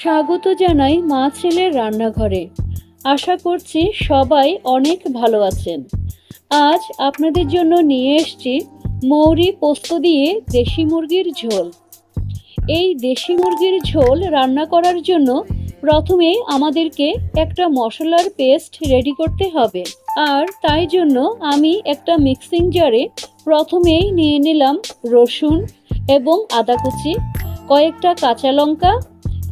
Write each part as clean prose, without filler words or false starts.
স্বাগত জানাই মা ছেলের রান্নাঘরে। আশা করছি সবাই অনেক ভালো আছেন। আজ আপনাদের জন্য নিয়ে এসেছি মৌরি পোস্ত দিয়ে দেশি মুরগির ঝোল। এই দেশি মুরগির ঝোল রান্না করার জন্য প্রথমে আমাদেরকে একটা মশলার পেস্ট রেডি করতে হবে। আর তাই জন্য আমি একটা মিক্সিং জারে প্রথমেই নিয়ে নিলাম রসুন এবং আদা কুচি, কয়েকটা কাঁচা লঙ্কা,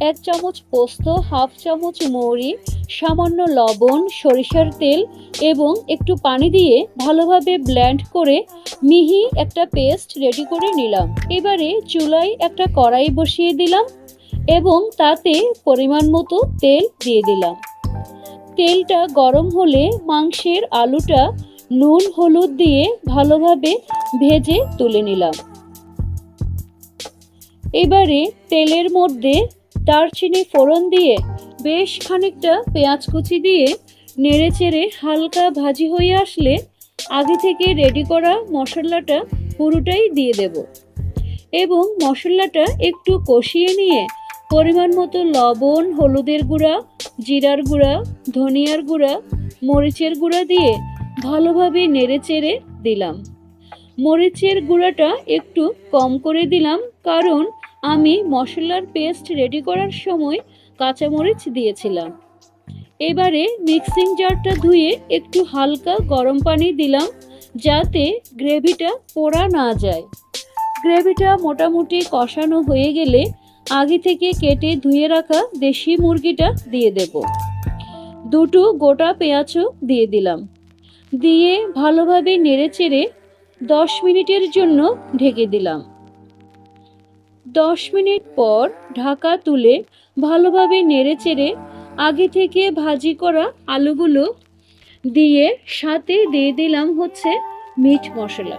1 চামচ পোস্ত, হাফ চামচ মৌরি, সামান্য লবণ, সরিষার তেল এবং একটু পানি দিয়ে ভালোভাবে ব্লেন্ড করে মিহি একটা পেস্ট রেডি করে নিলাম। এবারে চুলায় একটা কড়াই বসিয়ে দিলাম এবং তাতে পরিমাণ মতো তেল দিয়ে দিলাম। তেলটা গরম হলে মাংসের আলুটা নুন হলুদ দিয়ে ভালোভাবে ভেজে তুলে নিলাম। এবারে তেলের মধ্যে দারচিনি ফোড়ন দিয়ে বেশ খানিকটা পেঁয়াজ কুচি দিয়ে নেড়েচেড়ে হালকা ভাজি হয়ে আসলে আগে থেকে রেডি করা মশলাটা পুরোটাই দিয়ে দেব এবং মশলাটা একটু কষিয়ে নিয়ে পরিমাণ মতো লবণ, হলুদের গুঁড়া, জিরার গুঁড়া, ধনিয়ার গুঁড়া, মরিচের গুঁড়া দিয়ে ভালোভাবে নেড়েচেড়ে দিলাম। মরিচের গুঁড়াটা একটু কম করে দিলাম, কারণ আমি মশলার পেস্ট রেডি করার সময় কাঁচামরিচ দিয়েছিলাম। এবারে মিক্সিং জারটা ধুয়ে একটু হালকা গরম পানি দিলাম, যাতে গ্রেভিটা পোড়া না যায়। গ্রেভিটা মোটামুটি কষানো হয়ে গেলে আগে থেকে কেটে ধুয়ে রাখা দেশি মুরগিটা দিয়ে দেব। দুটো গোটা পেঁয়াজও দিয়ে দিলাম। দিয়ে ভালোভাবে নেড়েচেড়ে 10 মিনিটের জন্য ঢেকে দিলাম। 10 মিনিট পর ঢাকা তুলে ভালোভাবে নেড়েচেড়ে আগে থেকে ভাজি করা আলুগুলো দিয়ে সাথে দিয়ে দিলাম মিট মশলা,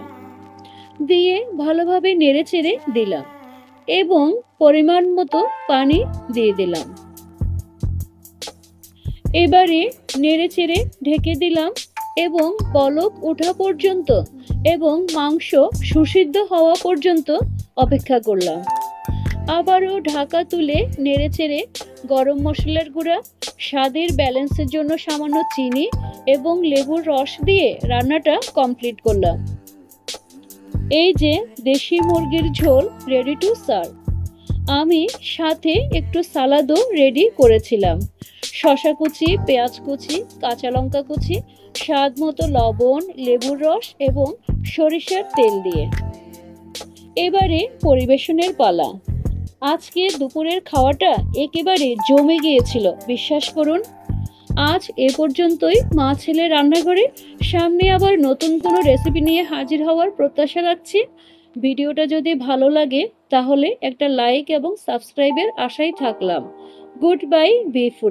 দিয়ে ভালোভাবে নেড়েচেড়ে দিলাম এবং পরিমাণ মতো পানি দিয়ে দিলাম। এবারে নেড়েচেড়ে ঢেকে দিলাম এবং বলক ওঠা পর্যন্ত এবং মাংস সুসিদ্ধ হওয়া পর্যন্ত অপেক্ষা করলাম। আবারও ঢাকা তুলে নেড়েচেড়ে গরম মশলার গুঁড়া, স্বাদের ব্যালেন্সের জন্য সামান্য চিনি এবং লেবুর রস দিয়ে রান্নাটা কমপ্লিট করলাম। এই যে দেশি মুরগির ঝোল রেডি টু সার্ভ। আমি সাথে একটু সালাদও রেডি করেছিলাম। শসা কুচি, পেঁয়াজ কুচি, কাঁচা লঙ্কা কুচি, স্বাদ মতো লবণ, লেবুর রস এবং সরিষার তেল দিয়ে। এবারে পরিবেশনের পালা। আজকে দুপুরের খাওয়াটা একেবারে জমে গিয়েছিল, বিশ্বাস করুন। আজ এ পর্যন্তই মা ছেলে রান্নাঘরে। সামনে আবার নতুন কোনো রেসিপি নিয়ে হাজির হওয়ার প্রত্যাশা রাখছি। ভিডিওটা যদি ভালো লাগে তাহলে একটা লাইক এবং সাবস্ক্রাইবের আশায় থাকলাম। Good bye, be foodie.